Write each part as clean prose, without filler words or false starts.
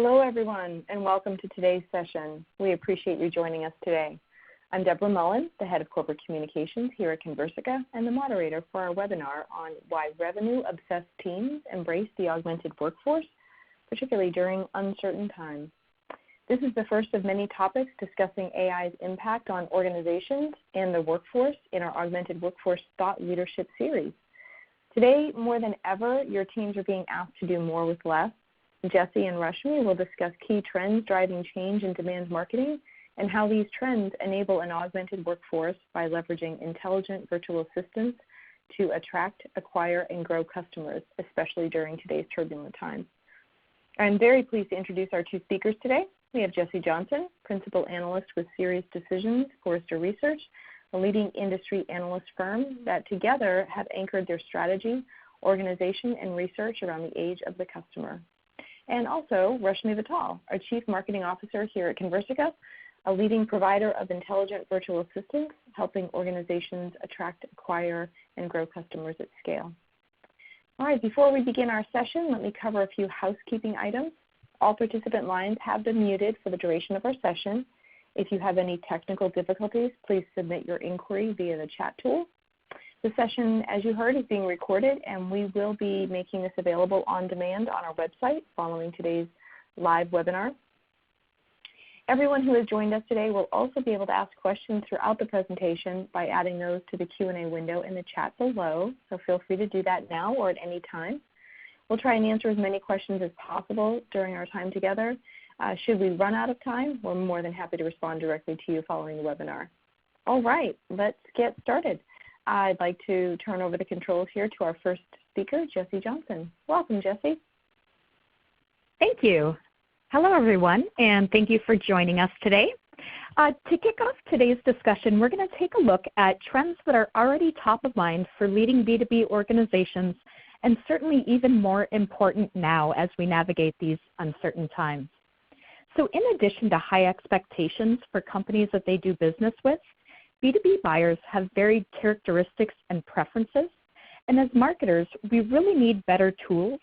Hello, everyone, and welcome to today's session. We appreciate you joining us today. I'm Deborah Mullen, the Head of Corporate Communications here at Conversica and the moderator for our webinar on why revenue-obsessed teams embrace the augmented workforce, particularly during uncertain times. This is the first of many topics discussing AI's impact on organizations and the workforce in our Augmented Workforce Thought Leadership series. Today, more than ever, your teams are being asked to do more with less. Jesse and Rashmi will discuss key trends driving change in demand marketing and how these trends enable an augmented workforce by leveraging intelligent virtual assistants to attract, acquire, and grow customers, especially during today's turbulent times. I'm very pleased to introduce our two speakers today. We have Jesse Johnson, Principal Analyst with SiriusDecisions, Forrester Research, a leading industry analyst firm that together have anchored their strategy, organization, and research around the age of the customer. And also Rashmi Vittal, our Chief Marketing Officer here at Conversica, a leading provider of intelligent virtual assistants, helping organizations attract, acquire, and grow customers at scale. All right, before we begin our session, let me cover a few housekeeping items. All participant lines have been muted for the duration of our session. If you have any technical difficulties, please submit your inquiry via the chat tool. The session, as you heard, is being recorded, and we will be making this available on demand on our website following today's live webinar. Everyone who has joined us today will also be able to ask questions throughout the presentation by adding those to the Q&A window in the chat below, so feel free to do that now or at any time. We'll try and answer as many questions as possible during our time together. Should we run out of time, we're more than happy to respond directly to you following the webinar. All right, let's get started. I'd like to turn over the controls here to our first speaker, Jesse Johnson. Welcome, Jesse. Thank you. Hello, everyone, and thank you for joining us today. To kick off today's discussion, we're going to take a look at trends that are already top of mind for leading B2B organizations, and certainly even more important now as we navigate these uncertain times. So in addition to high expectations for companies that they do business with, B2B buyers have varied characteristics and preferences, and as marketers, we really need better tools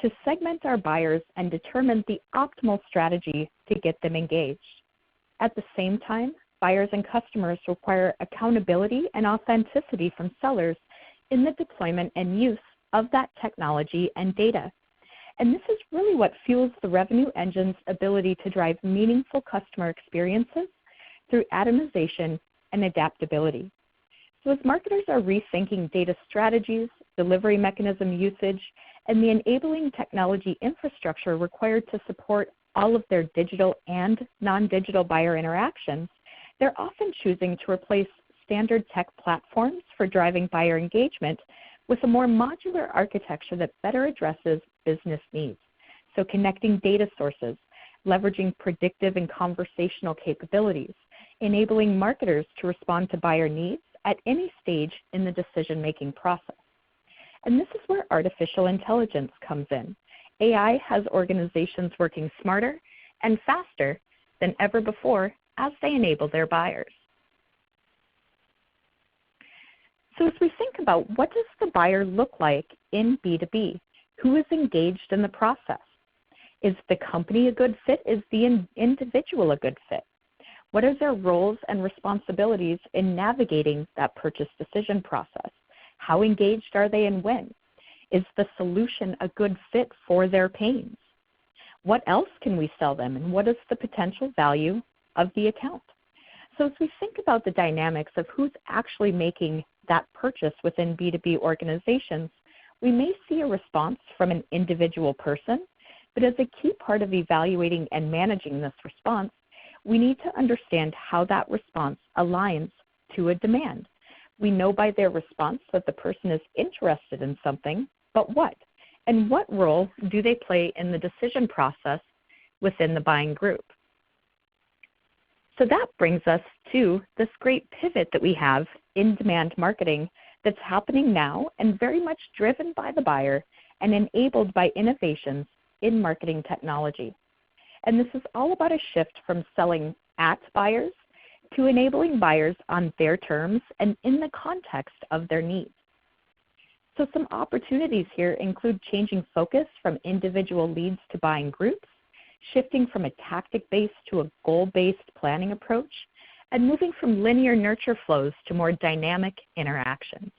to segment our buyers and determine the optimal strategy to get them engaged. At the same time, buyers and customers require accountability and authenticity from sellers in the deployment and use of that technology and data. And this is really what fuels the revenue engine's ability to drive meaningful customer experiences through atomization and adaptability. So as marketers are rethinking data strategies, delivery mechanism usage, and the enabling technology infrastructure required to support all of their digital and non-digital buyer interactions, they're often choosing to replace standard tech platforms for driving buyer engagement with a more modular architecture that better addresses business needs. So connecting data sources, leveraging predictive and conversational capabilities, enabling marketers to respond to buyer needs at any stage in the decision-making process. And this is where artificial intelligence comes in. AI has organizations working smarter and faster than ever before as they enable their buyers. So as we think about what does the buyer look like in B2B, who is engaged in the process? Is the company a good fit? Is the individual a good fit? What are their roles and responsibilities in navigating that purchase decision process? How engaged are they and when? Is the solution a good fit for their pains? What else can we sell them, and what is the potential value of the account? So as we think about the dynamics of who's actually making that purchase within B2B organizations, we may see a response from an individual person, but as a key part of evaluating and managing this response, we need to understand how that response aligns to a demand. We know by their response that the person is interested in something, but what? And what role do they play in the decision process within the buying group? So that brings us to this great pivot that we have in demand marketing that's happening now and very much driven by the buyer and enabled by innovations in marketing technology. And this is all about a shift from selling at buyers to enabling buyers on their terms and in the context of their needs. So some opportunities here include changing focus from individual leads to buying groups, shifting from a tactic-based to a goal-based planning approach, and moving from linear nurture flows to more dynamic interactions.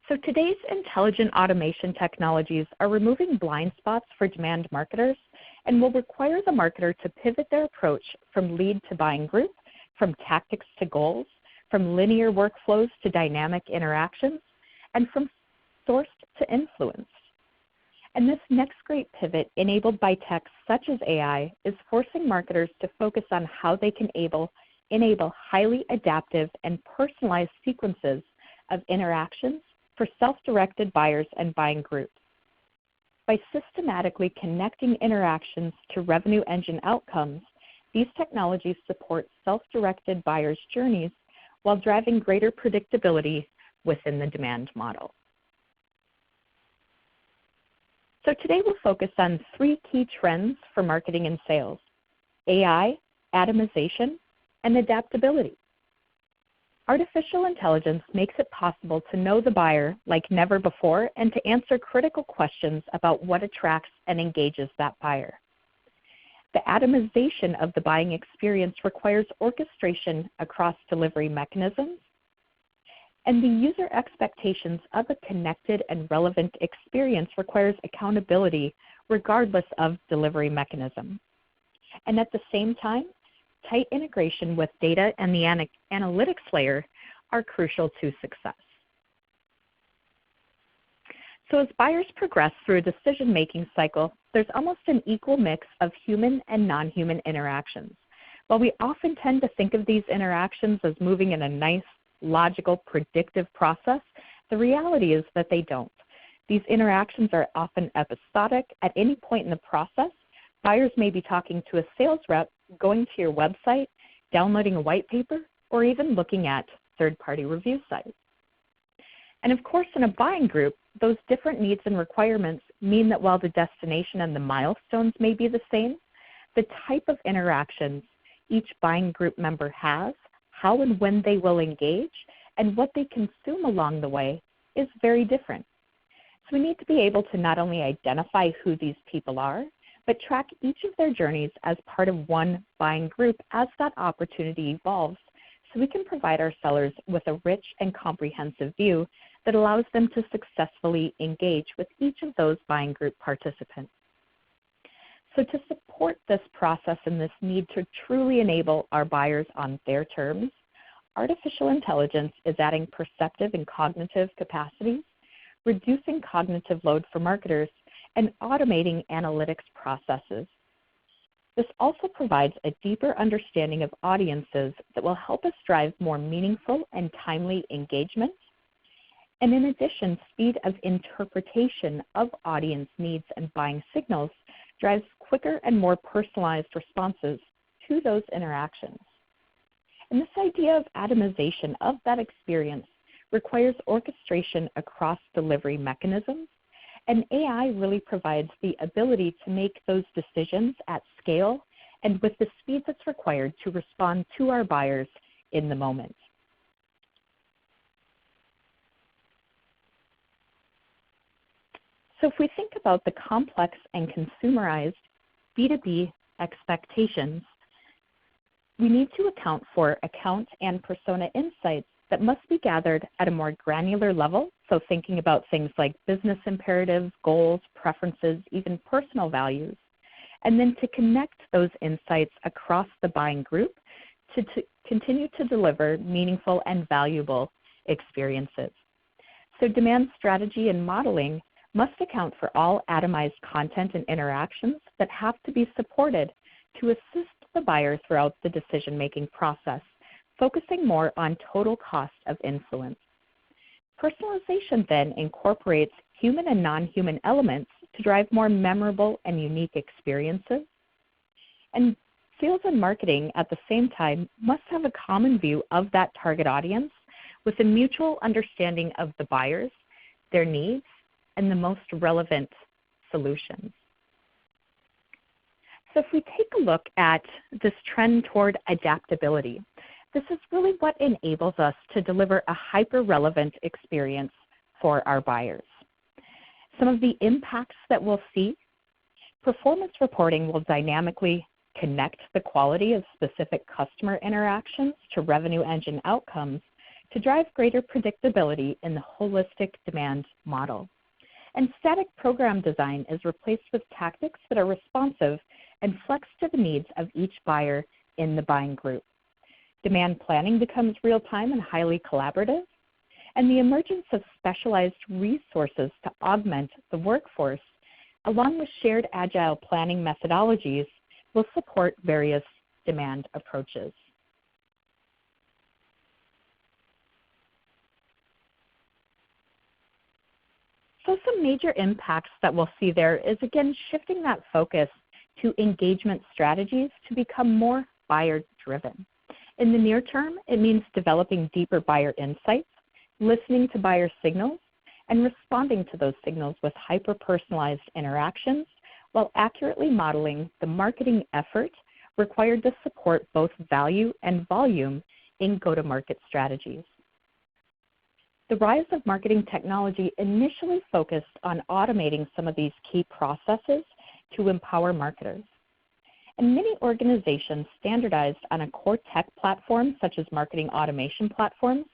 So today's intelligent automation technologies are removing blind spots for demand marketers and will require the marketer to pivot their approach from lead to buying group, from tactics to goals, from linear workflows to dynamic interactions, and from sourced to influence. And this next great pivot, enabled by tech such as AI, is forcing marketers to focus on how they can enable highly adaptive and personalized sequences of interactions for self-directed buyers and buying groups. By systematically connecting interactions to revenue engine outcomes, these technologies support self-directed buyers' journeys while driving greater predictability within the demand model. So today we'll focus on 3 key trends for marketing and sales: AI, atomization, and adaptability. Artificial intelligence makes it possible to know the buyer like never before and to answer critical questions about what attracts and engages that buyer. The atomization of the buying experience requires orchestration across delivery mechanisms, and the user expectations of a connected and relevant experience requires accountability regardless of delivery mechanism. And at the same time, tight integration with data and the analytics layer are crucial to success. So as buyers progress through a decision-making cycle, there's almost an equal mix of human and non-human interactions. While we often tend to think of these interactions as moving in a nice, logical, predictive process, the reality is that they don't. These interactions are often episodic. At any point in the process, buyers may be talking to a sales rep, going to your website, downloading a white paper, or even looking at third-party review sites. And of course, in a buying group, those different needs and requirements mean that while the destination and the milestones may be the same, the type of interactions each buying group member has, how and when they will engage, and what they consume along the way is very different. So we need to be able to not only identify who these people are, but track each of their journeys as part of one buying group as that opportunity evolves, so we can provide our sellers with a rich and comprehensive view that allows them to successfully engage with each of those buying group participants. So to support this process and this need to truly enable our buyers on their terms, artificial intelligence is adding perceptive and cognitive capacities, reducing cognitive load for marketers, and automating analytics processes. This also provides a deeper understanding of audiences that will help us drive more meaningful and timely engagement. And in addition, speed of interpretation of audience needs and buying signals drives quicker and more personalized responses to those interactions. And this idea of atomization of that experience requires orchestration across delivery mechanisms, and AI really provides the ability to make those decisions at scale and with the speed that's required to respond to our buyers in the moment. So if we think about the complex and consumerized B2B expectations, we need to account for account and persona insights that must be gathered at a more granular level, so thinking about things like business imperatives, goals, preferences, even personal values, and then to connect those insights across the buying group to continue to deliver meaningful and valuable experiences. So demand strategy and modeling must account for all atomized content and interactions that have to be supported to assist the buyer throughout the decision-making process, focusing more on total cost of influence. Personalization then incorporates human and non-human elements to drive more memorable and unique experiences. And sales and marketing at the same time must have a common view of that target audience with a mutual understanding of the buyers, their needs, and the most relevant solutions. So if we take a look at this trend toward adaptability, this is really what enables us to deliver a hyper-relevant experience for our buyers. Some of the impacts that we'll see Performance reporting will dynamically connect the quality of specific customer interactions to revenue engine outcomes to drive greater predictability in the holistic demand model. And static program design is replaced with tactics that are responsive and flex to the needs of each buyer in the buying group. Demand planning becomes real-time and highly collaborative, and the emergence of specialized resources to augment the workforce, along with shared agile planning methodologies, will support various demand approaches. So some major impacts that we'll see there is, again, shifting that focus to engagement strategies to become more buyer-driven. In the near term, it means developing deeper buyer insights, listening to buyer signals, and responding to those signals with hyper-personalized interactions while accurately modeling the marketing effort required to support both value and volume in go-to-market strategies. The rise of marketing technology initially focused on automating some of these key processes to empower marketers. And many organizations standardized on a core tech platform such as marketing automation platforms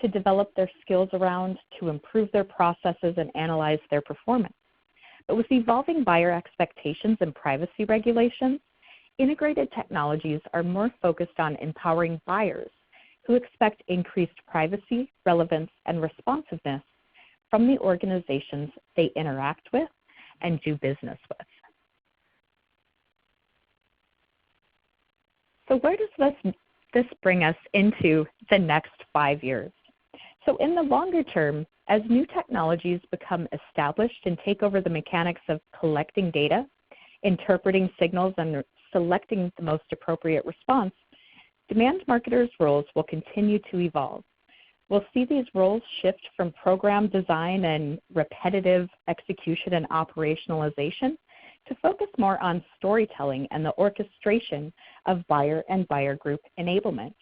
to develop their skills around, to improve their processes and analyze their performance. But with evolving buyer expectations and privacy regulations, integrated technologies are more focused on empowering buyers who expect increased privacy, relevance, and responsiveness from the organizations they interact with and do business with. So where does this bring us into the next 5 years? So in the longer term, as new technologies become established and take over the mechanics of collecting data, interpreting signals, and selecting the most appropriate response, demand marketers' roles will continue to evolve. We'll see these roles shift from program design and repetitive execution and operationalization to focus more on storytelling and the orchestration of buyer and buyer group enablement.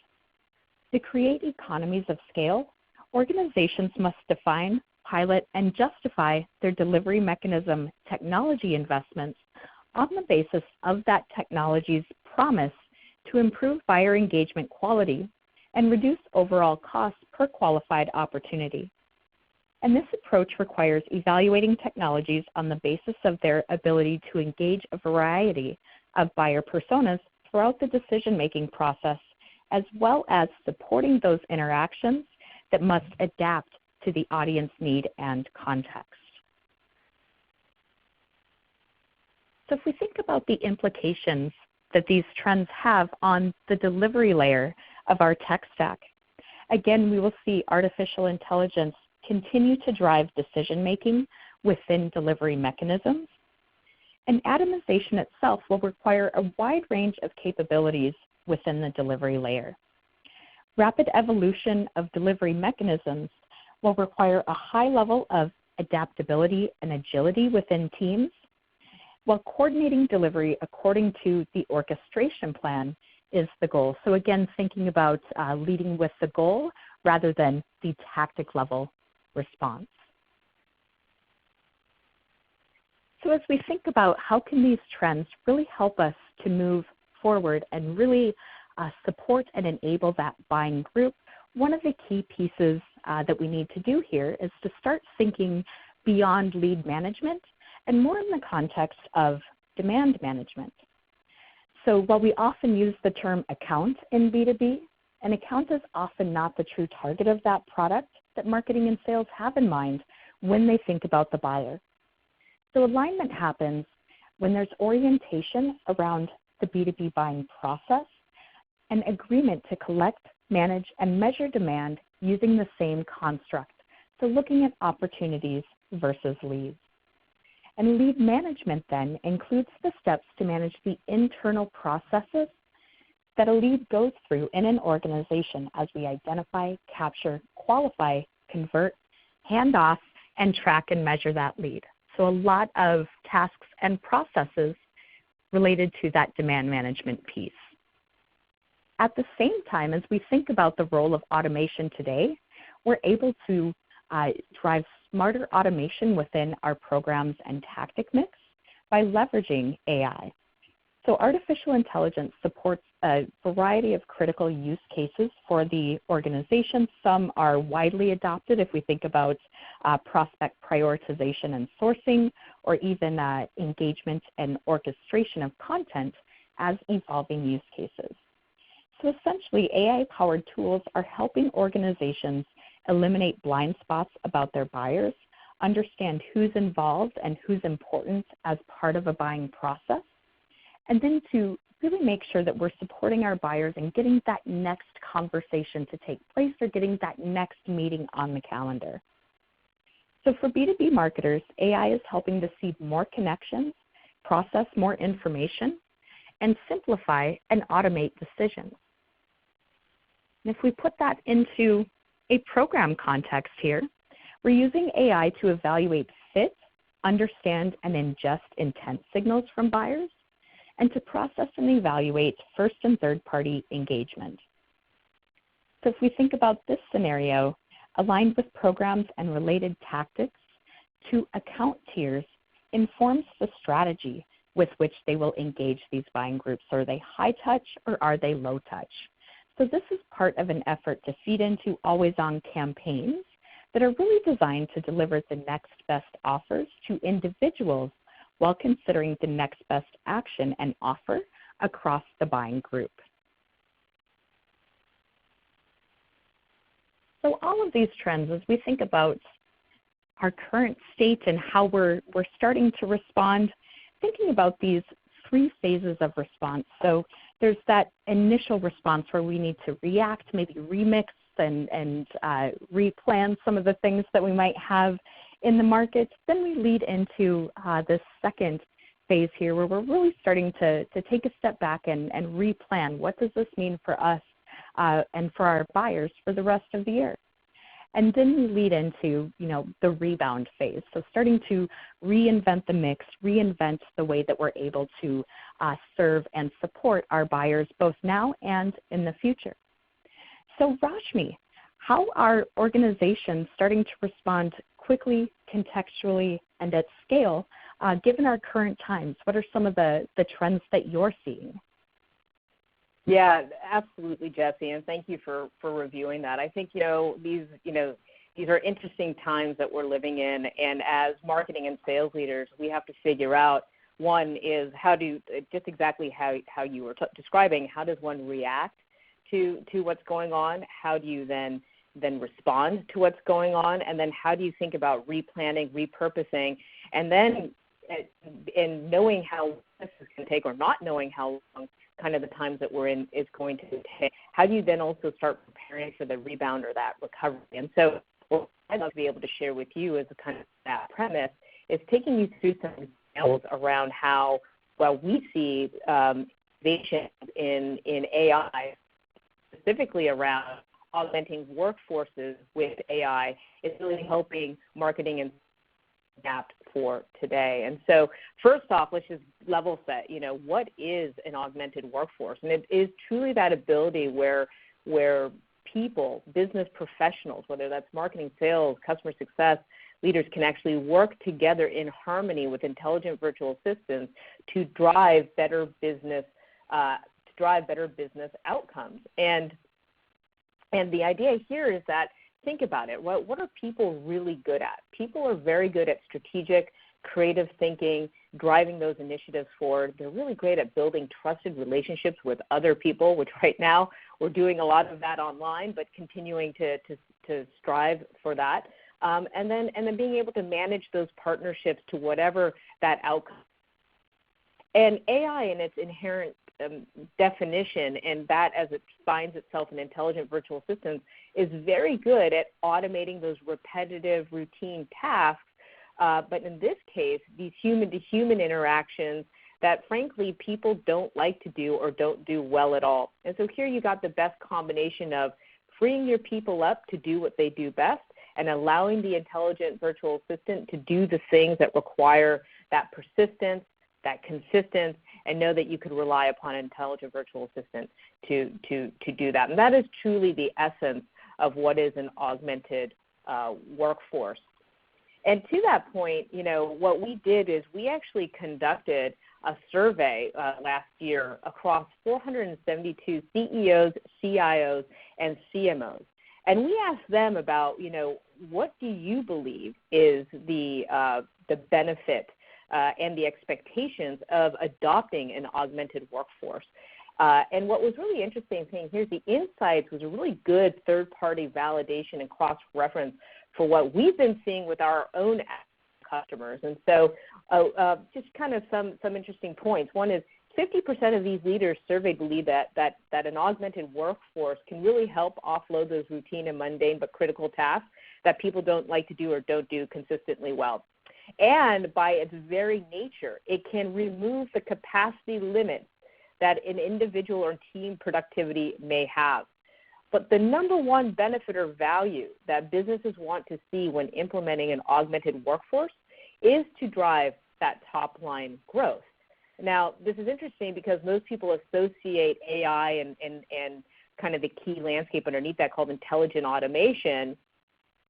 To create economies of scale, organizations must define, pilot, and justify their delivery mechanism technology investments on the basis of that technology's promise to improve buyer engagement quality and reduce overall costs per qualified opportunity. And this approach requires evaluating technologies on the basis of their ability to engage a variety of buyer personas throughout the decision-making process, as well as supporting those interactions that must adapt to the audience need and context. So if we think about the implications that these trends have on the delivery layer of our tech stack, again, we will see artificial intelligence continue to drive decision-making within delivery mechanisms. And atomization itself will require a wide range of capabilities within the delivery layer. Rapid evolution of delivery mechanisms will require a high level of adaptability and agility within teams, while coordinating delivery according to the orchestration plan is the goal. So again, thinking about leading with the goal rather than the tactic level response. So as we think about how can these trends really help us to move forward and really support and enable that buying group, one of the key pieces that we need to do here is to start thinking beyond lead management and more in the context of demand management. So while we often use the term account in B2B, an account is often not the true target of that product that marketing and sales have in mind when they think about the buyer. So alignment happens when there's orientation around the B2B buying process, an agreement to collect, manage, and measure demand using the same construct. So looking at opportunities versus leads. And lead management then includes the steps to manage the internal processes that a lead goes through in an organization as we identify, capture, qualify, convert, hand off, and track and measure that lead. So a lot of tasks and processes related to that demand management piece. At the same time, as we think about the role of automation today, we're able to drive smarter automation within our programs and tactic mix by leveraging AI. So artificial intelligence supports a variety of critical use cases for the organization. Some are widely adopted if we think about prospect prioritization and sourcing, or even engagement and orchestration of content as evolving use cases. So essentially, AI-powered tools are helping organizations eliminate blind spots about their buyers, understand who's involved and who's important as part of a buying process, and then to really make sure that we're supporting our buyers and getting that next conversation to take place or getting that next meeting on the calendar. So for B2B marketers, AI is helping to see more connections, process more information, and simplify and automate decisions. And if we put that into a program context here, we're using AI to evaluate fit, understand, and ingest intent signals from buyers, and to process and evaluate first and third-party engagement. So if we think about this scenario, aligned with programs and related tactics to account tiers informs the strategy with which they will engage these buying groups. Are they high touch or are they low touch? So this is part of an effort to feed into always-on campaigns that are really designed to deliver the next best offers to individuals while considering the next best action and offer across the buying group. So all of these trends, as we think about our current state and how we're starting to respond, thinking about these 3 phases of response. So there's that initial response where we need to react, maybe remix and replan some of the things that we might have in the market. Then we lead into this second phase here where we're really starting to take a step back and replan. What does this mean for us and for our buyers for the rest of the year? And then we lead into, the rebound phase. So starting to reinvent the mix, reinvent the way that we're able to serve and support our buyers both now and in the future. So Rashmi, how are organizations starting to respond quickly, contextually, and at scale, given our current times? What are some of the trends that you're seeing? Yeah, absolutely, Jesse, and thank you for reviewing that. I think these are interesting times that we're living in, and as marketing and sales leaders, we have to figure out, one is just exactly how you were describing, how does one react to what's going on? How do you then respond to what's going on? And then how do you think about replanning, repurposing, and then in knowing how this is going to take or not knowing how long kind of the times that we're in is going to take, how do you then also start preparing for the rebound or that recovery? And so what I'd love to be able to share with you as a kind of that premise is taking you through some examples around how, we see innovation in AI, specifically around augmenting workforces with AI, is really helping marketing and adapt for today. And so first off, let's just level set, what is an augmented workforce? And it is truly that ability where people, business professionals, whether that's marketing, sales, customer success, leaders can actually work together in harmony with intelligent virtual assistants to drive better business outcomes. And the idea here is that, think about it, what are people really good at? People are very good at strategic, creative thinking, driving those initiatives forward. They're really great at building trusted relationships with other people, which right now we're doing a lot of that online, but continuing to strive for that. And then being able to manage those partnerships to whatever that outcome. And AI in its inherent definition, and that as it finds itself in intelligent virtual assistants, is very good at automating those repetitive routine tasks. But in this case, these human-to-human interactions that, frankly, people don't like to do or don't do well at all. And so here you got the best combination of freeing your people up to do what they do best and allowing the intelligent virtual assistant to do the things that require that persistence, that consistency, and know that you could rely upon an intelligent virtual assistant to do that. And that is truly the essence of what is an augmented workforce. And to that point, what we did is we actually conducted a survey last year across 472 CEOs, CIOs, and CMOs. And we asked them about, what do you believe is the benefit and the expectations of adopting an augmented workforce? And what was really interesting thing here, the insights was a really good third-party validation and cross-reference for what we've been seeing with our own customers. And so just kind of some interesting points. One is 50% of these leaders surveyed believe that an augmented workforce can really help offload those routine and mundane but critical tasks that people don't like to do or don't do consistently well. And by its very nature, it can remove the capacity limits that an individual or team productivity may have. But the number one benefit or value that businesses want to see when implementing an augmented workforce is to drive that top-line growth. Now, this is interesting because most people associate AI and kind of the key landscape underneath that called intelligent automation,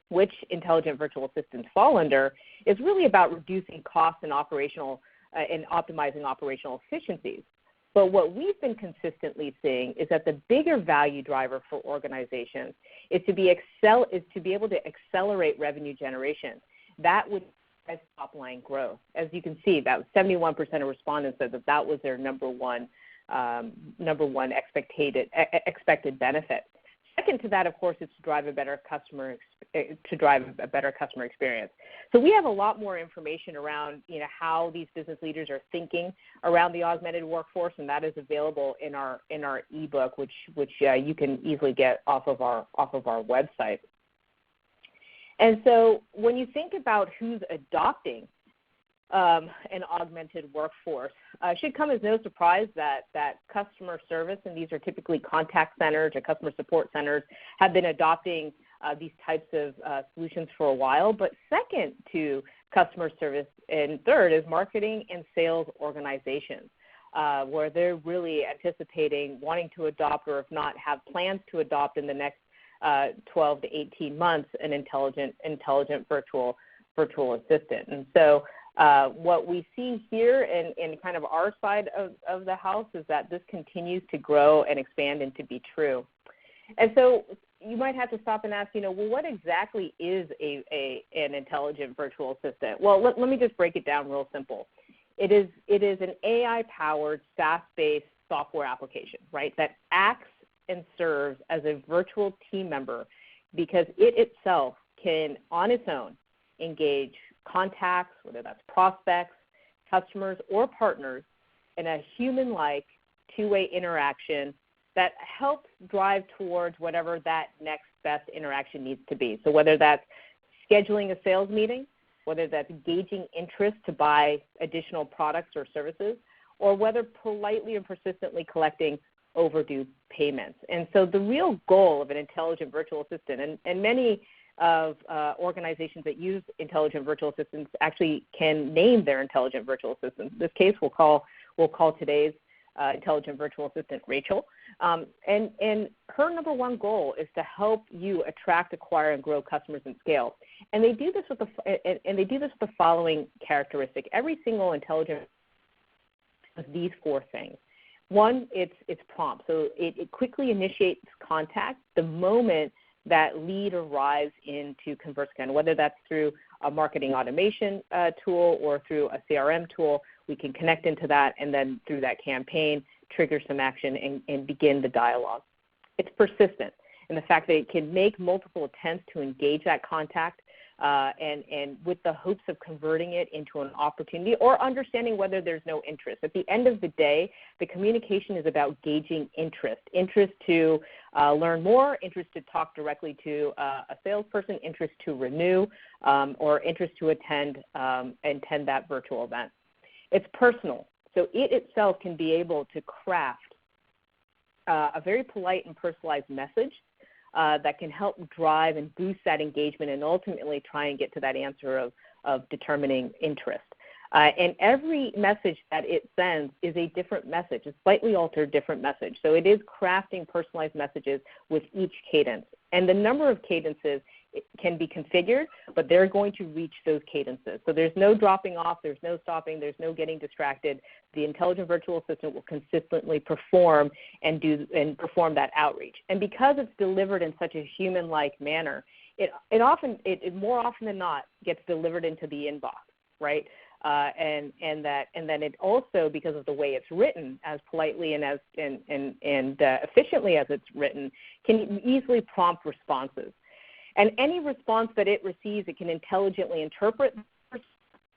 which intelligent virtual assistants fall under, is really about reducing costs and optimizing operational efficiencies. But what we've been consistently seeing is that the bigger value driver for organizations is to be able to accelerate revenue generation. That would drive top-line growth. As you can see, that was 71% of respondents said that was their number one expected benefit. Second to that, of course, is to drive a better customer experience. So we have a lot more information around how these business leaders are thinking around the augmented workforce, and that is available in our ebook, which you can easily get off of our website. And so when you think about who's adopting an augmented workforce, it should come as no surprise that customer service, and these are typically contact centers or customer support centers, have been adopting these types of solutions for a while. But second to customer service and third is marketing and sales organizations, where they're really anticipating wanting to adopt, or if not, have plans to adopt in the next 12 to 18 months, an intelligent virtual assistant. And so what we see here in kind of our side of the house is that this continues to grow and expand and to be true. And so you might have to stop and ask, well, what exactly is an intelligent virtual assistant? Well, let me just break it down real simple. It is an AI-powered, SaaS-based software application, right, that acts and serves as a virtual team member because it itself can, on its own, engage contacts, whether that's prospects, customers, or partners, in a human-like two-way interaction that helps drive towards whatever that next best interaction needs to be. So whether that's scheduling a sales meeting, whether that's gauging interest to buy additional products or services, or whether politely and persistently collecting overdue payments. And so the real goal of an intelligent virtual assistant, and many of organizations that use intelligent virtual assistants actually can name their intelligent virtual assistant. In this case, we'll call today's intelligent virtual assistant Rachel. And her number one goal is to help you attract, acquire, and grow customers and scale. And they do this with the following characteristic. Every single intelligent has these four things. One, it's prompt. So it quickly initiates contact the moment that lead arrives into Conversica, and whether that's through a marketing automation tool or through a CRM tool, we can connect into that, and then through that campaign, trigger some action and begin the dialogue. It's persistent in the fact that it can make multiple attempts to engage that contact and with the hopes of converting it into an opportunity or understanding whether there's no interest. At the end of the day, the communication is about gauging interest to learn more, interest to talk directly to a salesperson, interest to renew, or interest to attend that virtual event. It's personal. So it itself can be able to craft a very polite and personalized message that can help drive and boost that engagement and ultimately try and get to that answer of determining interest. And every message that it sends is a different message, a slightly altered different message. So it is crafting personalized messages with each cadence. And the number of cadences can be configured, but they're going to reach those cadences. So there's no dropping off, there's no stopping, there's no getting distracted. The intelligent virtual assistant will consistently perform and perform that outreach. And because it's delivered in such a human-like manner, it more often than not gets delivered into the inbox, right? And then it also, because of the way it's written, as politely and as efficiently as it's written, can easily prompt responses. And any response that it receives, it can intelligently interpret,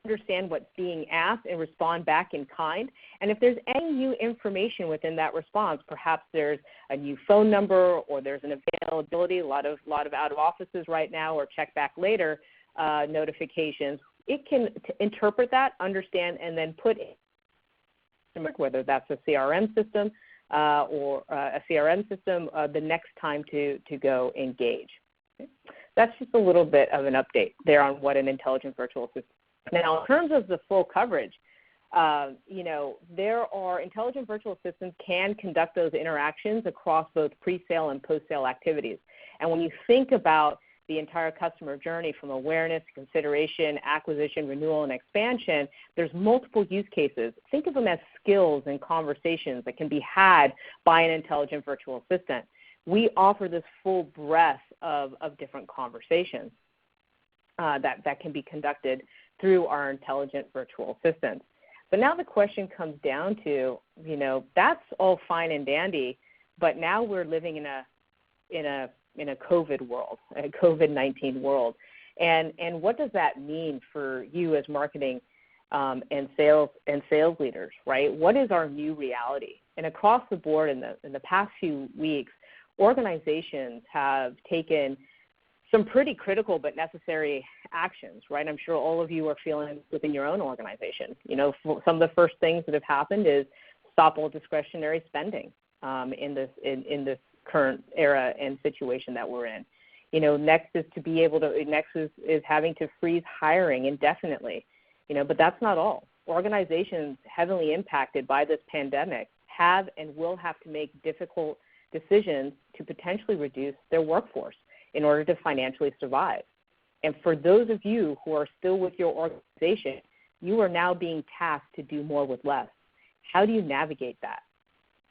understand what's being asked, and respond back in kind. And if there's any new information within that response, perhaps there's a new phone number or there's an availability, a lot of out of offices right now, or check back later notifications, it can interpret that, understand, and then put in, whether that's a CRM system the next time to go engage. Okay. That's just a little bit of an update there on what an intelligent virtual assistant is. Now, in terms of the full coverage, there are intelligent virtual assistants can conduct those interactions across both pre-sale and post-sale activities. And when you think about the entire customer journey from awareness, consideration, acquisition, renewal, and expansion, there's multiple use cases. Think of them as skills and conversations that can be had by an intelligent virtual assistant. We offer this full breadth of different conversations that can be conducted through our intelligent virtual assistants. But now the question comes down to, that's all fine and dandy, but now we're living in a COVID world, a COVID-19 world. And what does that mean for you as marketing and sales leaders, right? What is our new reality? And across the board in the past few weeks, organizations have taken some pretty critical but necessary actions, right? I'm sure all of you are feeling within your own organization. Some of the first things that have happened is stop all discretionary spending in this current era and situation that we're in. Next is having to freeze hiring indefinitely. But that's not all. Organizations heavily impacted by this pandemic have and will have to make difficult decisions to potentially reduce their workforce in order to financially survive. And for those of you who are still with your organization, you are now being tasked to do more with less. How do you navigate that?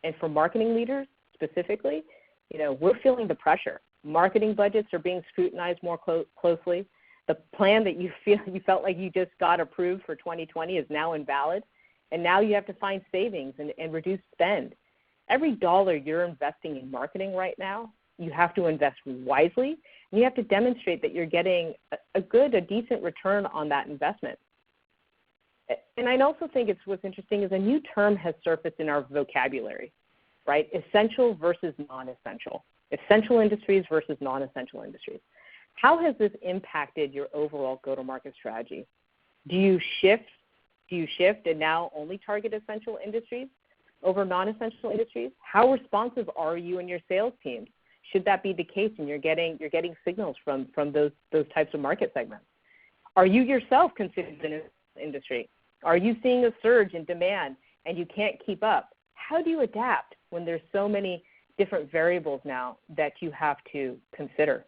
And for marketing leaders specifically, we're feeling the pressure. Marketing budgets are being scrutinized more closely. The plan that you felt like you just got approved for 2020 is now invalid, and now you have to find savings and reduce spend. Every dollar you're investing in marketing right now, you have to invest wisely, and you have to demonstrate that you're getting a decent return on that investment. And I also think what's interesting is a new term has surfaced in our vocabulary, right? Essential versus non-essential. Essential industries versus non-essential industries. How has this impacted your overall go-to-market strategy? Do you shift and now only target essential industries over non-essential industries? How responsive are you and your sales teams? Should that be the case and you're getting signals from those types of market segments? Are you yourself considered an industry? Are you seeing a surge in demand and you can't keep up? How do you adapt when there's so many different variables now that you have to consider?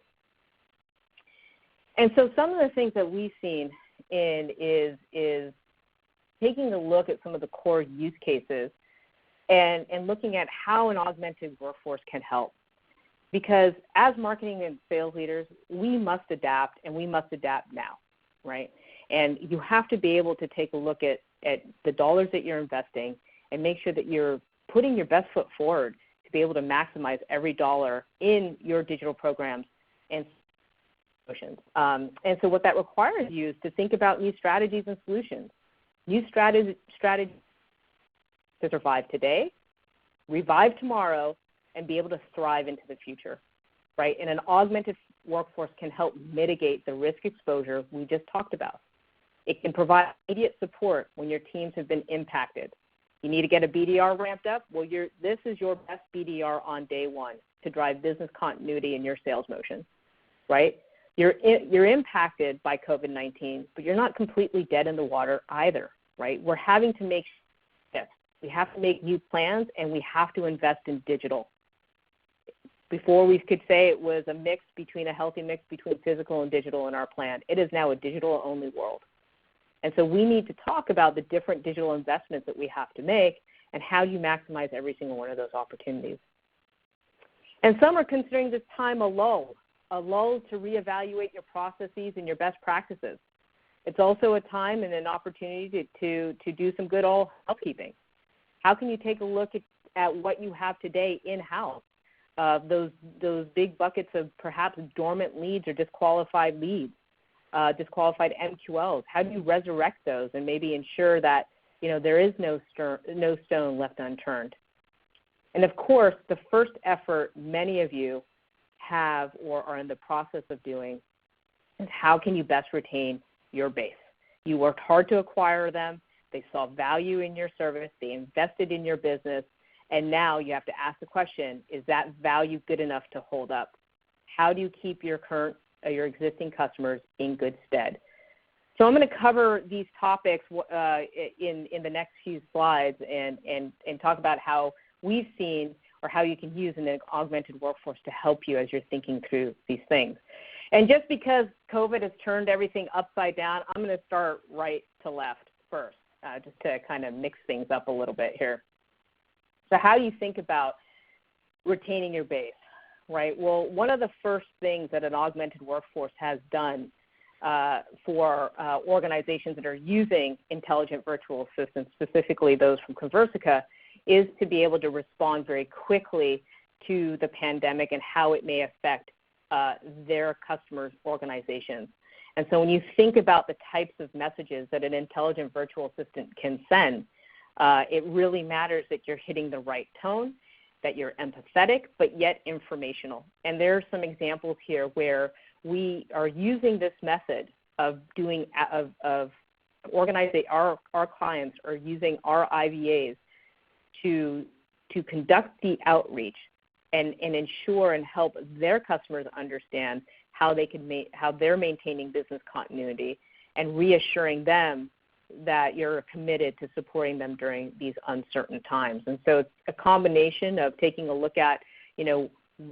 And so some of the things that we've seen is taking a look at some of the core use cases and looking at how an augmented workforce can help. Because as marketing and sales leaders, we must adapt, and we must adapt now, right? And you have to be able to take a look at the dollars that you're investing and make sure that you're putting your best foot forward to be able to maximize every dollar in your digital programs and solutions. And so what that requires you is to think about new strategies and solutions. New strategies to survive today, revive tomorrow, and be able to thrive into the future, right? And an augmented workforce can help mitigate the risk exposure we just talked about. It can provide immediate support when your teams have been impacted. You need to get a BDR ramped up? Well, this is your best BDR on day one to drive business continuity in your sales motion, right? You're impacted by COVID-19, but you're not completely dead in the water either, right? We're having to make shifts. We have to make new plans, and we have to invest in digital. Before we could say it was a healthy mix between physical and digital in our plan. It is now a digital-only world. And so we need to talk about the different digital investments that we have to make and how you maximize every single one of those opportunities. And some are considering this time a lull to reevaluate your processes and your best practices. It's also a time and an opportunity to do some good old housekeeping. How can you take a look at what you have today in-house? Those big buckets of perhaps dormant leads or disqualified leads, disqualified MQLs. How do you resurrect those and maybe ensure that there is no stone left unturned? And of course, the first effort many of you have or are in the process of doing is how can you best retain your base? You worked hard to acquire them. They saw value in your service. They invested in your business. And now you have to ask the question, is that value good enough to hold up? How do you keep your existing customers in good stead? So I'm going to cover these topics in the next few slides and talk about how we've seen or how you can use an augmented workforce to help you as you're thinking through these things. And just because COVID has turned everything upside down, I'm going to start right to left first, just to kind of mix things up a little bit here. So how do you think about retaining your base, right? Well, one of the first things that an augmented workforce has done for organizations that are using intelligent virtual assistants, specifically those from Conversica, is to be able to respond very quickly to the pandemic and how it may affect their customers' organizations. And so when you think about the types of messages that an intelligent virtual assistant can send, it really matters that you're hitting the right tone, that you're empathetic, but yet informational. And there are some examples here where we are using this method of organizing our clients are using our IVAs to conduct the outreach and ensure and help their customers understand how they're maintaining business continuity and reassuring them that you're committed to supporting them during these uncertain times. And so it's a combination of taking a look at,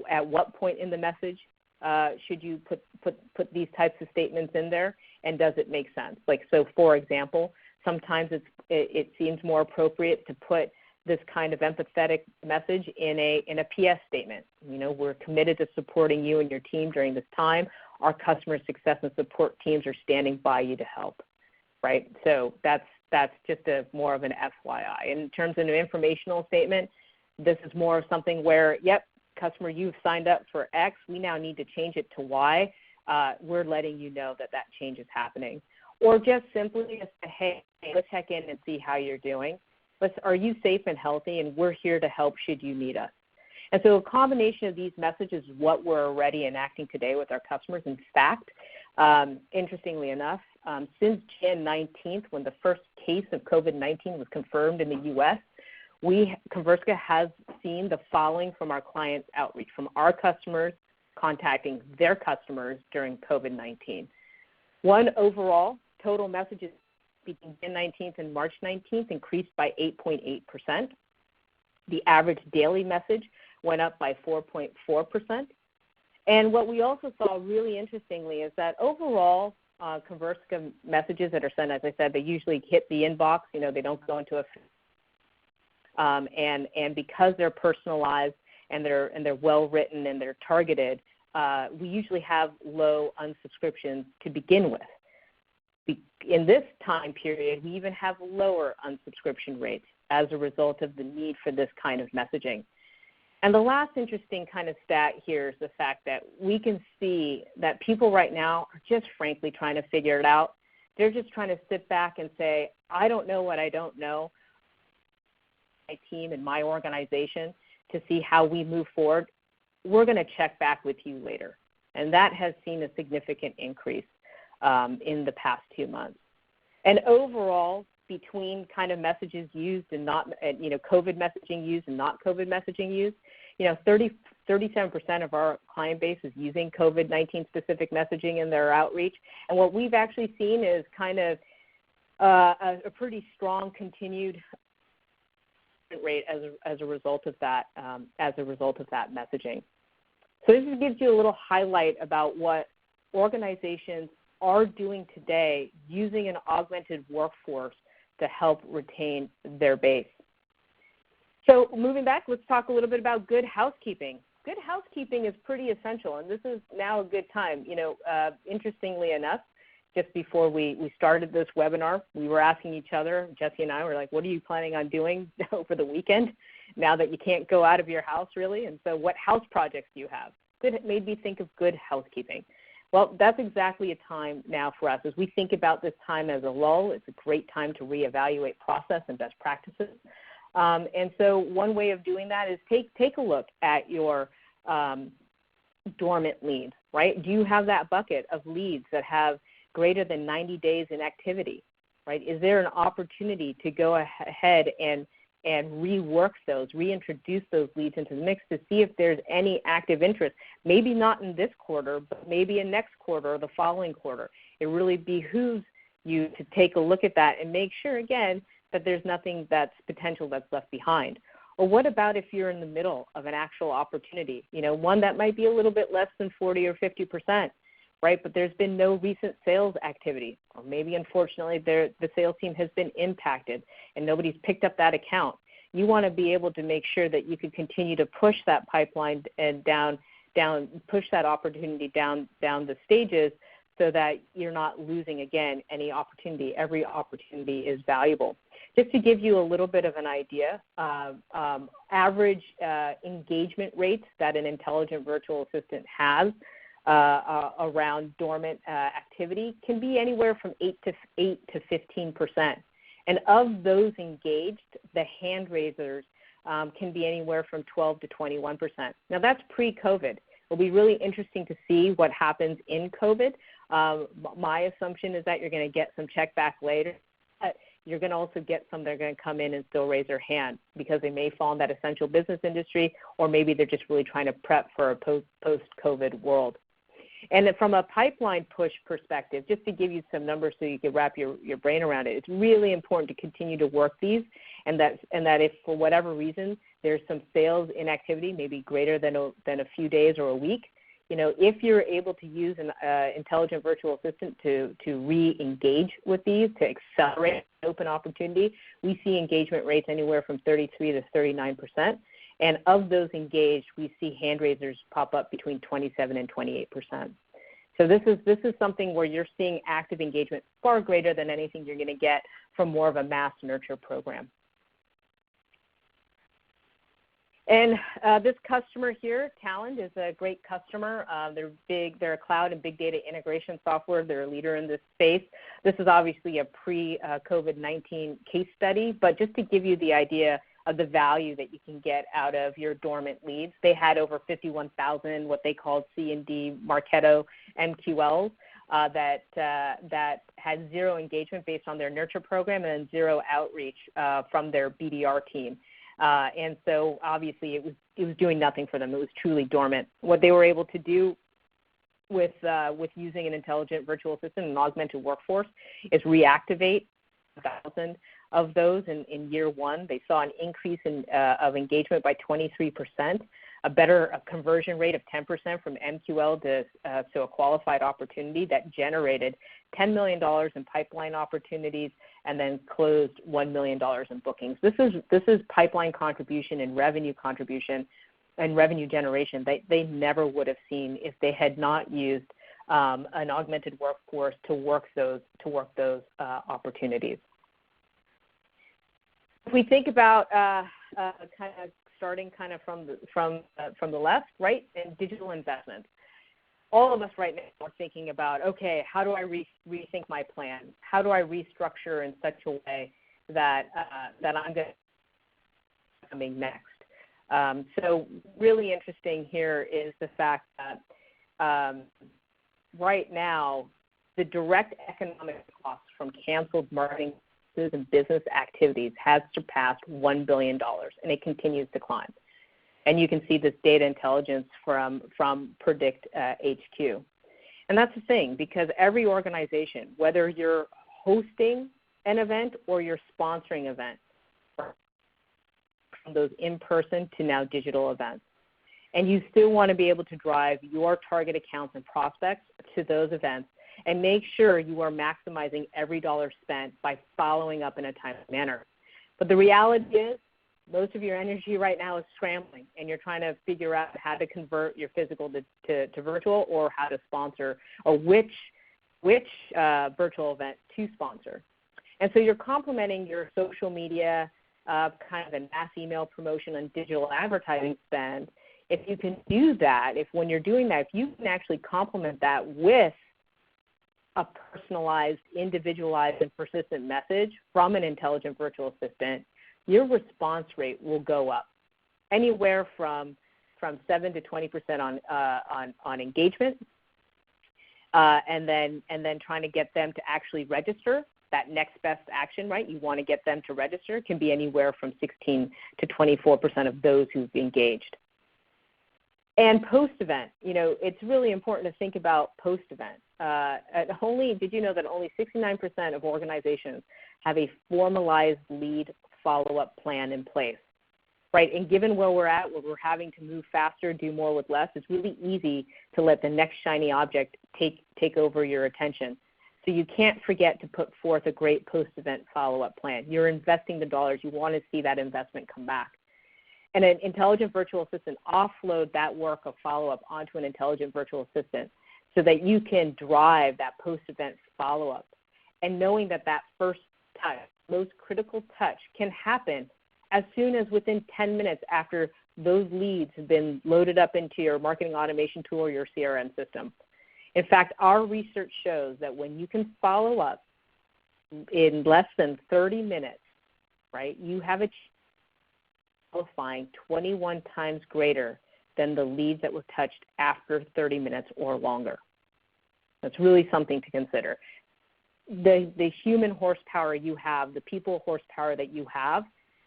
at what point in the message should you put these types of statements in there, and does it make sense? So for example, sometimes it seems more appropriate to put this kind of empathetic message in a PS statement. We're committed to supporting you and your team during this time. Our customer success and support teams are standing by you to help. Right? So that's just more of an FYI. In terms of an informational statement, this is more of something where, yep, customer, you've signed up for X. We now need to change it to Y. We're letting you know that change is happening. Or just simply say, hey, let's check in and see how you're doing. Are you safe and healthy? And we're here to help should you need us. And so a combination of these messages is what we're already enacting today with our customers. In fact, interestingly enough, since January 19th, when the first case of COVID-19 was confirmed in the U.S., Conversica has seen the following from our clients' outreach, from our customers contacting their customers during COVID-19. One, overall, total messages between January 19th and March 19th increased by 8.8%. The average daily message went up by 4.4%. And what we also saw really interestingly is that overall, Conversica messages that are sent, as I said, they usually hit the inbox. They don't go into and because they're personalized and they're well written and they're targeted, we usually have low unsubscriptions to begin with. In this time period, we even have lower unsubscription rates as a result of the need for this kind of messaging. And the last interesting kind of stat here is the fact that we can see that people right now are just frankly trying to figure it out. They're just trying to sit back and say, I don't know what I don't know. My team and my organization to see how we move forward. We're going to check back with you later. And that has seen a significant increase in the past 2 months. And overall, between kind of messages used and not, COVID messaging used and not COVID messaging used, 37% of our client base is using COVID-19 specific messaging in their outreach. And what we've actually seen is kind of a pretty strong continued rate as a result of that messaging. So this just gives you a little highlight about what organizations are doing today using an augmented workforce to help retain their base. So moving back, let's talk a little bit about good housekeeping. Good housekeeping is pretty essential, and this is now a good time. Interestingly enough, just before we started this webinar, we were asking each other, Jesse and I were like, what are you planning on doing over the weekend now that you can't go out of your house really? And so what house projects do you have? It made me think of good housekeeping. Well, that's exactly a time now for us. As we think about this time as a lull, it's a great time to reevaluate process and best practices. And so one way of doing that is take a look at your dormant leads, right? Do you have that bucket of leads that have greater than 90 days in activity, right? Is there an opportunity to go ahead and rework those, reintroduce those leads into the mix to see if there's any active interest? Maybe not in this quarter, but maybe in next quarter or the following quarter. It really behooves you to take a look at that and make sure, again, that there's nothing that's potential that's left behind. Or what about if you're in the middle of an actual opportunity, one that might be a little bit less than 40 or 50%, right? But there's been no recent sales activity, or maybe unfortunately the sales team has been impacted and nobody's picked up that account. You want to be able to make sure that you can continue to push that pipeline and push that opportunity down the stages so that you're not losing, again, any opportunity. Every opportunity is valuable. Just to give you a little bit of an idea, average engagement rates that an intelligent virtual assistant has around dormant activity can be anywhere from 8 to 15%. And of those engaged, the hand raisers can be anywhere from 12 to 21%. Now that's pre-COVID. It'll be really interesting to see what happens in COVID. My assumption is that you're going to get some check back later. But you're going to also get some that are going to come in and still raise their hand because they may fall in that essential business industry, or maybe they're just really trying to prep for a post-COVID world. And then from a pipeline push perspective, just to give you some numbers so you can wrap your brain around it, it's really important to continue to work these, and that if for whatever reason there's some sales inactivity, maybe greater than a few days or a week, if you're able to use an intelligent virtual assistant to re-engage with these, to accelerate open opportunity, we see engagement rates anywhere from 33 to 39%. And of those engaged, we see hand raisers pop up between 27 and 28%. So this is something where you're seeing active engagement far greater than anything you're going to get from more of a mass nurture program. And this customer here, Talent, is a great customer. They're a cloud and big data integration software. They're a leader in this space. This is obviously a pre-COVID-19 case study, but just to give you the idea of the value that you can get out of your dormant leads. They had over 51,000 what they called C&D Marketo MQLs that had zero engagement based on their nurture program and zero outreach from their BDR team. And so obviously it was doing nothing for them. It was truly dormant. What they were able to do with using an intelligent virtual assistant and augmented workforce is reactivate 1,000 of those in year one. They saw an increase of engagement by 23%, a conversion rate of 10% from MQL to a qualified opportunity that generated $10 million in pipeline opportunities and then closed $1 million in bookings. This is pipeline contribution and revenue contribution and revenue generation that they never would have seen if they had not used an augmented workforce to work those opportunities. If we think about starting from the left, right, and digital investments, all of us right now are thinking about, okay, how do I rethink my plan? How do I restructure in such a way that I'm going to coming next? So really interesting here is the fact that right now the direct economic costs from canceled marketing and business activities has surpassed $1 billion, and it continues to climb. And you can see this data intelligence from Predict HQ. And that's the thing, because every organization, whether you're hosting an event or you're sponsoring events, from those in-person to now digital events. And you still want to be able to drive your target accounts and prospects to those events and make sure you are maximizing every dollar spent by following up in a timely manner. But the reality is most of your energy right now is scrambling, and you're trying to figure out how to convert your physical to virtual, or how to sponsor, or which virtual event to sponsor. And so you're complementing your social media, kind of a mass email promotion and digital advertising spend. If you can do that, when you're doing that, if you can actually complement that with a personalized, individualized, and persistent message from an intelligent virtual assistant, your response rate will go up anywhere from 7 to 20% on engagement, and then trying to get them to actually register. That next best action, right? You want to get them to register. Can be anywhere from 16 to 24% of those who've engaged. And post-event, it's really important to think about post-event. Did you know that only 69% of organizations have a formalized lead follow-up plan in place, right? And given where we're at, where we're having to move faster, do more with less, it's really easy to let the next shiny object take over your attention. So you can't forget to put forth a great post-event follow-up plan. You're investing the dollars. You want to see that investment come back. And an intelligent virtual assistant offload that work of follow-up onto an intelligent virtual assistant so that you can drive that post-event follow-up. And knowing that first touch, most critical touch, can happen as soon as within 10 minutes after those leads have been loaded up into your marketing automation tool or your CRM system. In fact, our research shows that when you can follow up in less than 30 minutes, right, you have a qualifying 21 times greater than the leads that were touched after 30 minutes or longer. That's really something to consider. The human horsepower you have, the people horsepower that you have,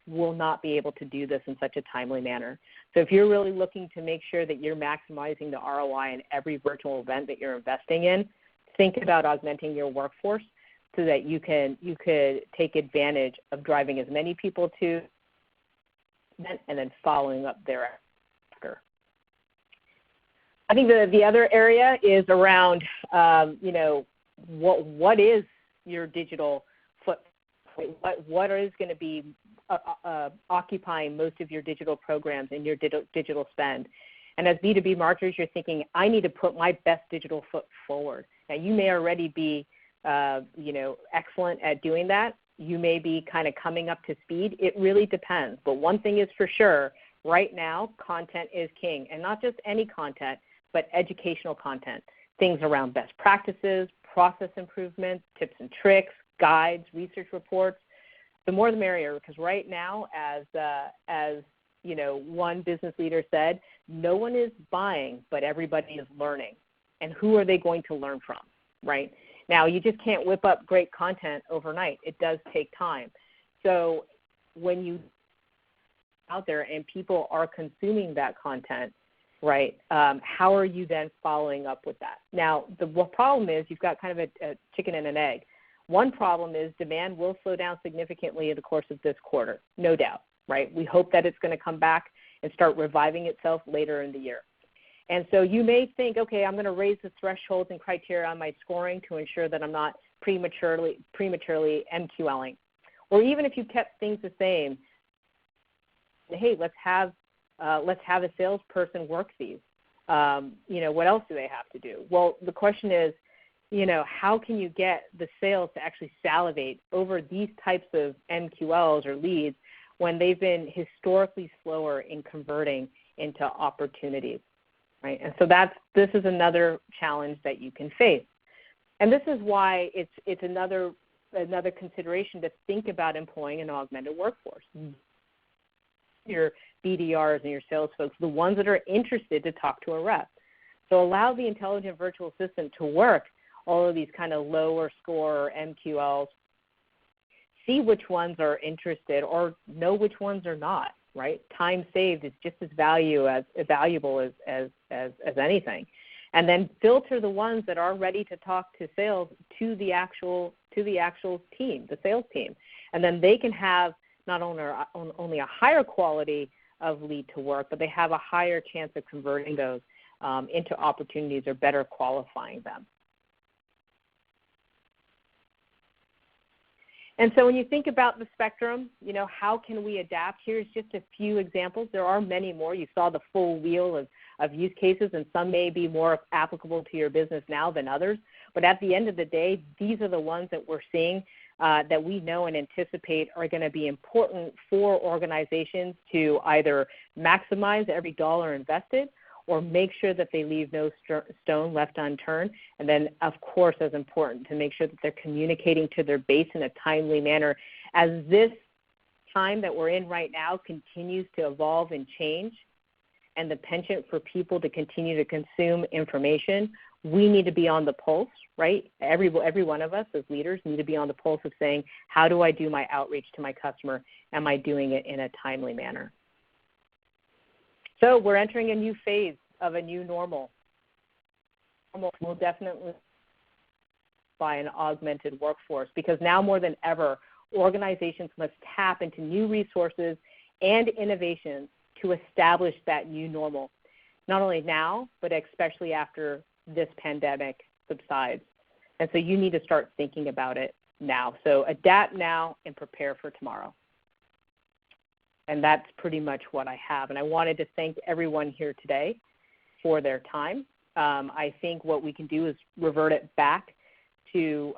will not be able to do this in such a timely manner. So if you're really looking to make sure that you're maximizing the ROI in every virtual event that you're investing in, think about augmenting your workforce so that you could take advantage of driving as many people to event and then following up thereafter. I think the other area is around, what is your digital footprint? What is going to be occupying most of your digital programs and your digital spend? And as B2B marketers, you're thinking, I need to put my best digital foot forward. Now, you may already be, excellent at doing that. You may be kind of coming up to speed. It really depends. But one thing is for sure, right now, content is king. And not just any content, but educational content. Things around best practices, process improvements, tips and tricks, guides, research reports. The more the merrier, because right now, as one business leader said, no one is buying, but everybody is learning. And who are they going to learn from, right? Now, you just can't whip up great content overnight. It does take time. So when you out there and people are consuming that content, right, how are you then following up with that? Now, the problem is you've got kind of a chicken and an egg. One problem is demand will slow down significantly in the course of this quarter, no doubt, right? We hope that it's going to come back and start reviving itself later in the year. And so you may think, okay, I'm going to raise the thresholds and criteria on my scoring to ensure that I'm not prematurely MQLing. Or even if you kept things the same, hey, let's have a salesperson work these. What else do they have to do? Well, the question is, how can you get the sales to actually salivate over these types of MQLs or leads when they've been historically slower in converting into opportunities, right? And so this is another challenge that you can face. And this is why it's another consideration to think about employing an augmented workforce. Your BDRs and your sales folks, the ones that are interested to talk to a rep. So allow the intelligent virtual assistant to work all of these kind of lower score MQLs, see which ones are interested or know which ones are not, right? Time saved is just as valuable as anything. And then filter the ones that are ready to talk to sales to the actual team, the sales team. And then they can have not only a higher quality of lead to work, but they have a higher chance of converting those into opportunities or better qualifying them. And so when you think about the spectrum, how can we adapt? Here's just a few examples. There are many more. You saw the full wheel of use cases, and some may be more applicable to your business now than others. But at the end of the day, these are the ones that we're seeing that we know and anticipate are going to be important for organizations to either maximize every dollar invested or make sure that they leave no stone left unturned. And then, of course, as important, to make sure that they're communicating to their base in a timely manner. As this time that we're in right now continues to evolve and change, and the penchant for people to continue to consume information, we need to be on the pulse, right? Every one of us as leaders need to be on the pulse of saying, how do I do my outreach to my customer? Am I doing it in a timely manner? So we're entering a new phase of a new normal. We'll definitely by an augmented workforce, because now more than ever, organizations must tap into new resources and innovations to establish that new normal, not only now, but especially after this pandemic subsides. And so you need to start thinking about it now. So adapt now and prepare for tomorrow. And that's pretty much what I have. And I wanted to thank everyone here today for their time. I think what we can do is revert it back to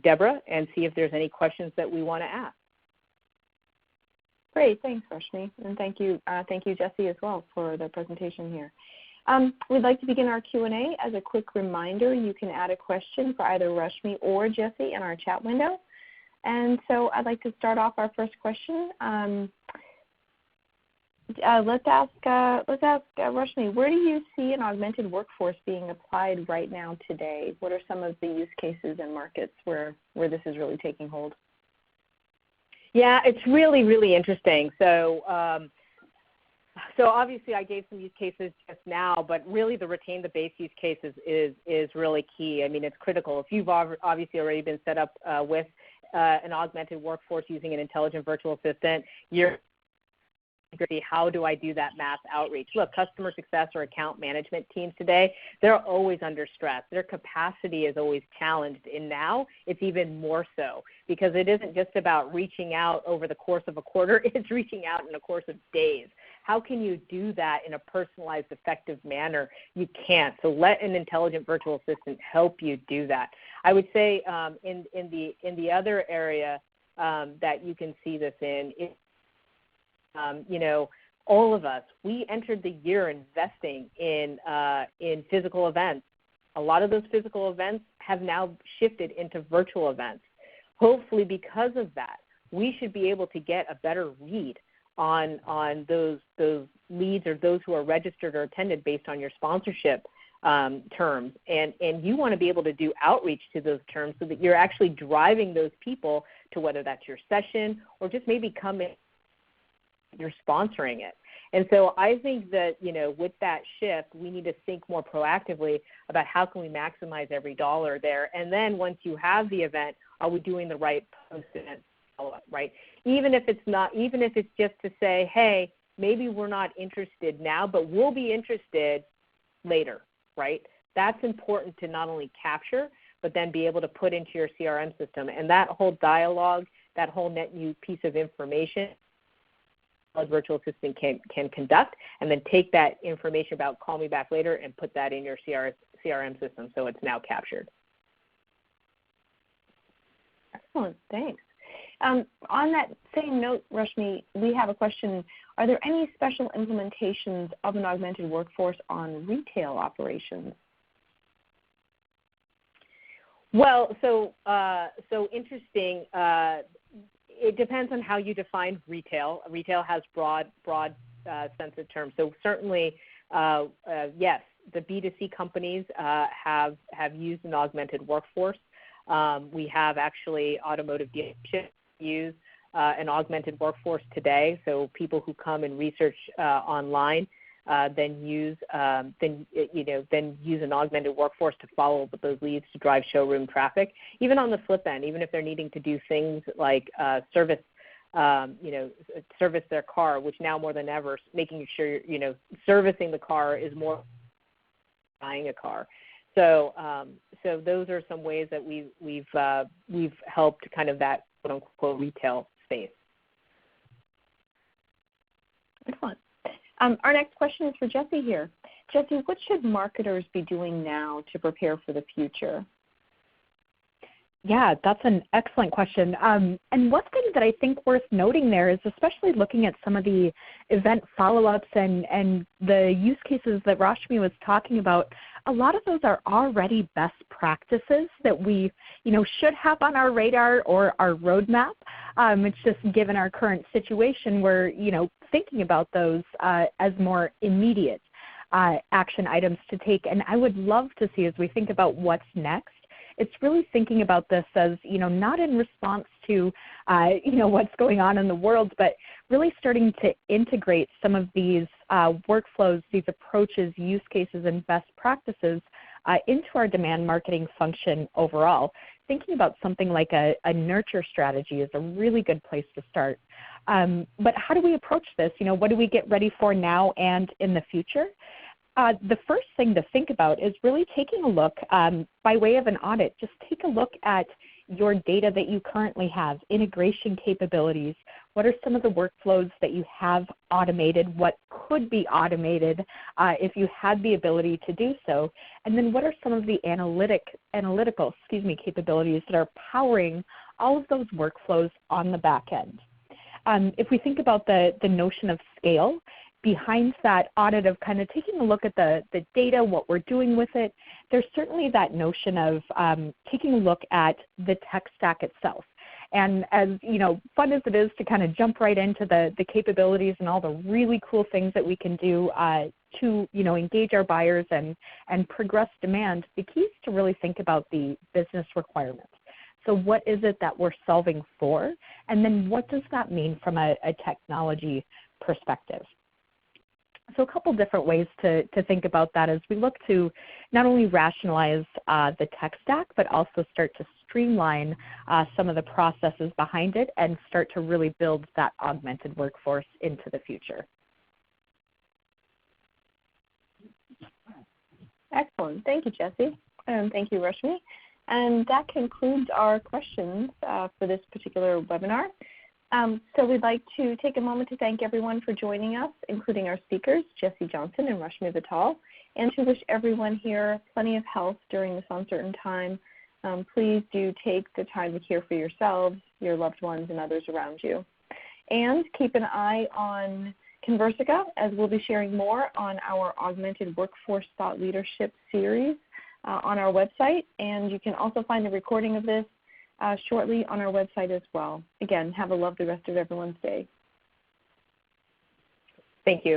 Deborah and see if there's any questions that we want to ask. Great, thanks, Rashmi, and thank you, Jesse, as well for the presentation here. We'd like to begin our Q&A. As a quick reminder, you can add a question for either Rashmi or Jesse in our chat window. And so I'd like to start off our first question. Let's ask Rashmi, where do you see an augmented workforce being applied right now today? What are some of the use cases and markets where this is really taking hold? Yeah, it's really, really interesting. So obviously I gave some use cases just now, but really the retain the base use cases is really key. I mean, it's critical. If you've obviously already been set up with an augmented workforce using an intelligent virtual assistant, you're how do I do that mass outreach? Look, customer success or account management teams today, they're always under stress. Their capacity is always challenged, and now it's even more so because it isn't just about reaching out over the course of a quarter, it's reaching out in the course of days. How can you do that in a personalized, effective manner? You can't. So let an intelligent virtual assistant help you do that. I would say in the other area that you can see this in is all of us, we entered the year investing in physical events. A lot of those physical events have now shifted into virtual events. Hopefully because of that, we should be able to get a better read on those leads or those who are registered or attended based on your sponsorship terms. And you want to be able to do outreach to those terms so that you're actually driving those people to whether that's your session or just maybe come in. You're sponsoring it. And so I think that, with that shift, we need to think more proactively about how can we maximize every dollar there. And then once you have the event, are we doing the right post-event follow-up, right? Even if it's just to say, hey, maybe we're not interested now, but we'll be interested later, right? That's important to not only capture, but then be able to put into your CRM system. And that whole dialogue, that whole net new piece of information, a virtual assistant can conduct, and then take that information about call me back later and put that in your CRM system so it's now captured. Excellent, thanks. On that same note, Rashmi, we have a question. Are there any special implementations of an augmented workforce on retail operations? Well, so interesting. It depends on how you define retail. Retail has broad sense of terms. So certainly, yes, the B2C companies have used an augmented workforce. We have actually automotive dealerships use an augmented workforce today. So people who come and research online then use an augmented workforce to follow up with those leads to drive showroom traffic. Even on the flip end, even if they're needing to do things like service service their car, which now more than ever, making sure, servicing the car is more than buying a car. So those are some ways that we've helped kind of that quote unquote retail space. Excellent. Our next question is for Jesse here. Jesse, what should marketers be doing now to prepare for the future? Yeah, that's an excellent question. And one thing that I think worth noting there is, especially looking at some of the event follow-ups and the use cases that Rashmi was talking about, a lot of those are already best practices that we, should have on our radar or our roadmap. It's just given our current situation, we're, thinking about those as more immediate action items to take. And I would love to see, as we think about what's next, it's really thinking about this as, not in response to, what's going on in the world, but really starting to integrate some of these workflows, these approaches, use cases, and best practices into our demand marketing function overall. Thinking about something like a nurture strategy is a really good place to start. But how do we approach this? What do we get ready for now and in the future? The first thing to think about is really taking a look, by way of an audit, just take a look at your data that you currently have, integration capabilities. What are some of the workflows that you have automated? What could be automated if you had the ability to do so? And then what are some of the analytical capabilities that are powering all of those workflows on the back end? If we think about the notion of scale, behind that audit of kind of taking a look at the data, what we're doing with it, there's certainly that notion of taking a look at the tech stack itself. And as fun as it is to kind of jump right into the capabilities and all the really cool things that we can do to engage our buyers and progress demand, the key is to really think about the business requirements. So what is it that we're solving for? And then what does that mean from a technology perspective? So a couple different ways to think about that as we look to not only rationalize the tech stack, but also start to streamline some of the processes behind it and start to really build that augmented workforce into the future. Excellent. Thank you, Jesse. And thank you, Rashmi. And that concludes our questions for this particular webinar. So we'd like to take a moment to thank everyone for joining us, including our speakers, Jesse Johnson and Rashmi Vittal, and to wish everyone here plenty of health during this uncertain time. Please do take the time to care for yourselves, your loved ones, and others around you. And keep an eye on Conversica, as we'll be sharing more on our Augmented Workforce Thought Leadership series on our website. And you can also find the recording of this shortly on our website as well. Again, have a lovely rest of everyone's day. Thank you.